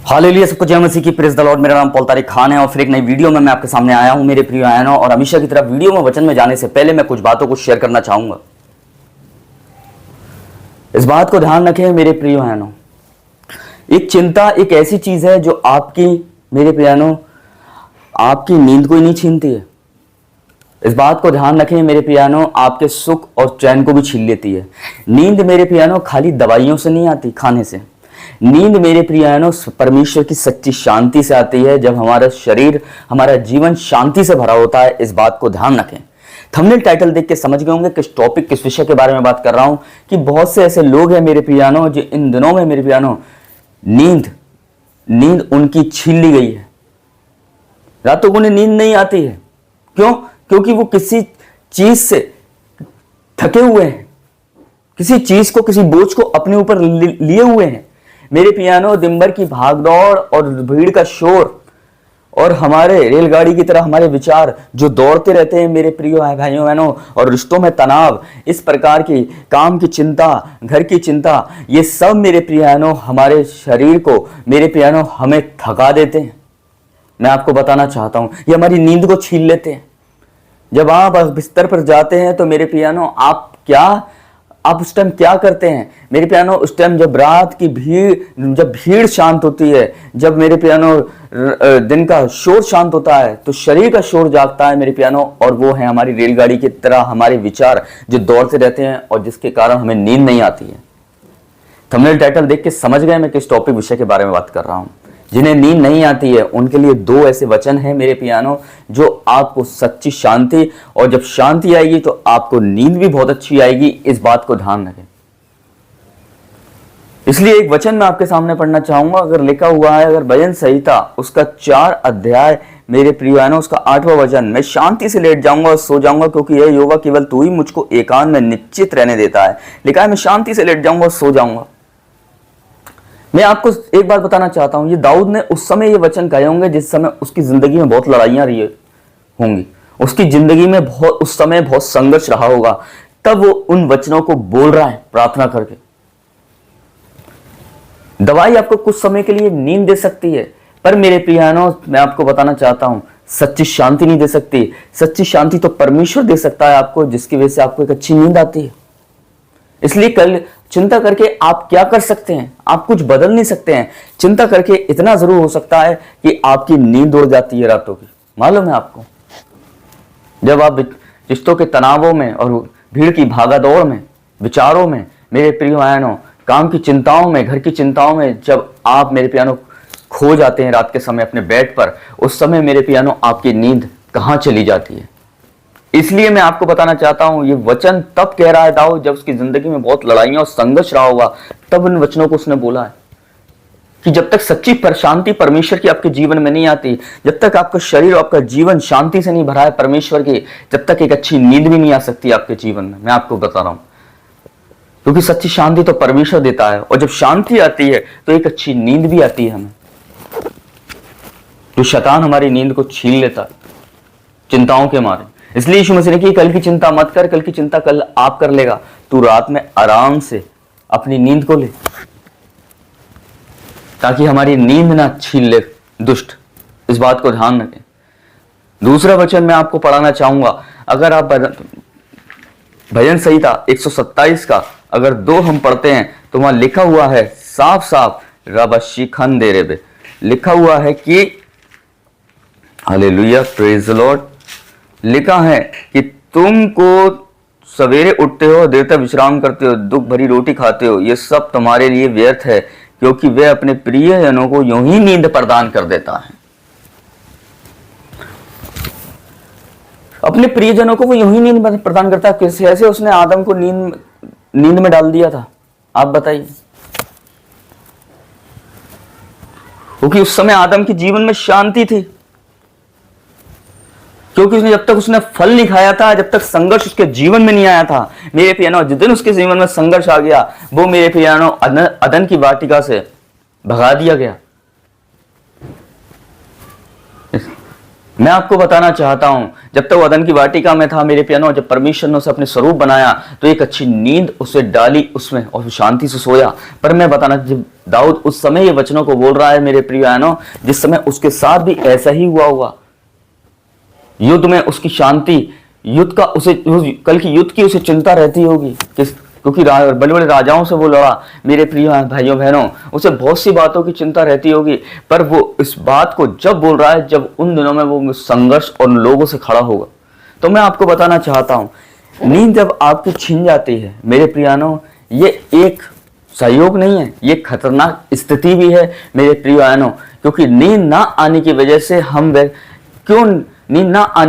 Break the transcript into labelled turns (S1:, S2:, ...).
S1: Hallelujah, सबको जय मसीह की। Praise the Lord. मेरा नाम पॉल तारिक खान है और फिर एक नई वीडियो में मैं आपके सामने आया हूं मेरे प्रिय आयनों। और हमेशा की तरह वीडियो में वचन में जाने से पहले मैं कुछ बातों को शेयर करना चाहूंगा। इस बात को ध्यान रखें मेरे प्रिय आयनों, एक चिंता एक ऐसी चीज है जो आपकी, मेरे प्रिय आयनों, आपकी नींद को ही नहीं छीनती है। इस बात को ध्यान रखें मेरे प्रियानो, आपके सुख और चैन को भी छीन लेती है। नींद मेरे प्रियानो खाली दवाइयों से नहीं आती, खाने से। नींद मेरे प्रियानो परमेश्वर की सच्ची शांति से आती है। जब हमारा शरीर, हमारा जीवन शांति से भरा होता है। इस बात को ध्यान रखें। थंबनेल टाइटल देख के समझ गए होंगे किस टॉपिक, किस विषय के बारे में बात कर रहा हूं। कि बहुत से ऐसे लोग हैं मेरे प्रियानो जो इन दिनों में मेरे प्रियानो नींद उनकी छीन ली गई है। रातों को उन्हें नींद नहीं आती है। क्यों? क्योंकि वो किसी चीज से थके हुए हैं, किसी चीज को, किसी बोझ को अपने ऊपर लिए हुए हैं। मेरे पियानो, दिन भर की भागदौड़ और भीड़ का शोर और हमारे रेलगाड़ी की तरह हमारे विचार जो दौड़ते रहते हैं मेरे प्रिय भाइयों बहनों, और रिश्तों में तनाव, इस प्रकार की काम की चिंता, घर की चिंता, ये सब मेरे प्रियानो हमारे शरीर को, मेरे प्रियानो, हमें थका देते हैं। मैं आपको बताना चाहता हूं, ये हमारी नींद को छीन लेते हैं। जब आप बिस्तर पर जाते हैं तो मेरे पियानो, आप उस टाइम क्या करते हैं मेरे पियानो? उस टाइम जब रात की जब भीड़ शांत होती है, जब मेरे पियानो दिन का शोर शांत होता है, तो शरीर का शोर जागता है मेरे पियानो। और वो है हमारी रेलगाड़ी की तरह हमारे विचार जो दौड़ते रहते हैं और जिसके कारण हमें नींद नहीं आती है। थंबनेल टाइटल देख के समझ गए मैं किस टॉपिक विषय के बारे में बात कर रहा हूं। जिन्हें नींद नहीं आती है उनके लिए दो ऐसे वचन हैं मेरे पियानो जो आपको सच्ची शांति, और जब शांति आएगी तो आपको नींद भी बहुत अच्छी आएगी। इस बात को ध्यान रखें। इसलिए एक वचन मैं आपके सामने पढ़ना चाहूंगा। अगर लिखा हुआ है, अगर भजन संहिता उसका 4 अध्याय मेरे प्रियानो, उसका 8वां वचन, मैं शांति से लेट जाऊंगा और सो जाऊंगा क्योंकि यह यहोवा केवल तू ही मुझको एकांत में निश्चित रहने देता है। लिखा है मैं शांति से लेट जाऊंगा और सो जाऊंगा। मैं आपको एक बात बताना चाहता हूं, ये दाऊद ने उस समय ये वचन कहे होंगे जिस समय उसकी जिंदगी में बहुत लड़ाइयां रही होंगी, उसकी जिंदगी में उस समय बहुत संघर्ष रहा होगा। तब वो उन वचनों को बोल रहा है प्रार्थना करके। दवाई आपको कुछ समय के लिए नींद दे सकती है, पर मेरे प्रियानो, मैं आपको बताना चाहता हूं, सच्ची शांति नहीं दे सकती। सच्ची शांति तो परमेश्वर दे सकता है आपको, जिसकी वजह से आपको एक अच्छी नींद आती है। इसलिए कल चिंता करके आप क्या कर सकते हैं? आप कुछ बदल नहीं सकते हैं। चिंता करके इतना जरूर हो सकता है कि आपकी नींद उड़ जाती है रातों की। मालूम है आपको, जब आप रिश्तों के तनावों में और भीड़ की भागादौड़ में, विचारों में, मेरे प्रिय भाइयों, काम की चिंताओं में, घर की चिंताओं में, जब आप मेरे पियानो खो जाते हैं रात के समय अपने बेड पर, उस समय मेरे पियानो आपकी नींद कहां चली जाती है। इसलिए मैं आपको बताना चाहता हूं, ये वचन तब कह रहा है दाऊद जब उसकी जिंदगी में बहुत लड़ाइयां और संघर्ष रहा होगा। तब इन वचनों को उसने बोला है कि जब तक सच्ची शांति परमेश्वर की आपके जीवन में नहीं आती, जब तक आपका शरीर और आपका जीवन शांति से नहीं भरा है परमेश्वर की, जब तक एक अच्छी नींद भी नहीं आ सकती आपके जीवन में। मैं आपको बता रहा हूं, क्योंकि सच्ची शांति तो परमेश्वर देता है, और जब शांति आती है तो एक अच्छी नींद भी आती है हमें। तो शैतान हमारी नींद को छीन लेता है चिंताओं के मारे। इसलिए यीशु मसीह ने कि कल की चिंता मत कर, कल की चिंता कल आप कर लेगा। तू रात में आराम से अपनी नींद को ले, ताकि हमारी नींद ना छीन ले दुष्ट। इस बात को ध्यान रखें। दूसरा वचन मैं आपको पढ़ाना चाहूंगा। अगर आप भजन संहिता 127 का अगर 2 हम पढ़ते हैं तो वहां लिखा हुआ है साफ साफ, रबशी खन दे रे, लिखा हुआ है कि हालेलुया, प्रेज द लॉर्ड, लिखा है कि तुमको सवेरे उठते हो, देर तक विश्राम करते हो, दुख भरी रोटी खाते हो, ये सब तुम्हारे लिए व्यर्थ है, क्योंकि वह अपने प्रियजनों को यूं ही नींद प्रदान कर देता है। अपने प्रियजनों को वो यूं ही नींद प्रदान करता है। कैसे उसने आदम को नींद में डाल दिया था, आप बताइए? क्योंकि उस समय आदम के जीवन में शांति थी, क्योंकि उसने जब तक उसने फल नहीं खाया था, जब तक संघर्ष उसके जीवन में नहीं आया था मेरे पियानो, जिस दिन उसके जीवन में संघर्ष आ गया, वो मेरे पियानो अदन की वाटिका से भगा दिया गया। मैं आपको बताना चाहता हूं, जब तक वदन की वाटिका में था मेरे प्यानो, जब परमेश्वर ने उसे अपने स्वरूप बनाया तो एक अच्छी नींद उसे डाली उसमें और वो शांति से सोया। पर मैं बताना, जब दाऊद उस समय ये वचनों को बोल रहा है मेरे प्रिय बहनों, जिस समय उसके साथ भी ऐसा ही हुआ होगा। युद्ध में उसकी शांति, युद्ध का उसे, कल की युद्ध की उसे चिंता रहती होगी, क्योंकि बड़े बड़े राजाओं से वो लड़ा मेरे प्रिय भाइयों बहनों, उसे बहुत सी बातों की चिंता रहती होगी। पर वो इस बात को जब बोल रहा है, जब उन दिनों में वो संघर्ष और लोगों से खड़ा होगा। तो मैं आपको बताना चाहता हूं, नींद जब आपकी छिन जाती है मेरे प्रियानों, ये एक सहयोग नहीं है, ये खतरनाक स्थिति भी है मेरे प्रिय बहनों। क्योंकि नींद ना आने की वजह से नींद ना आने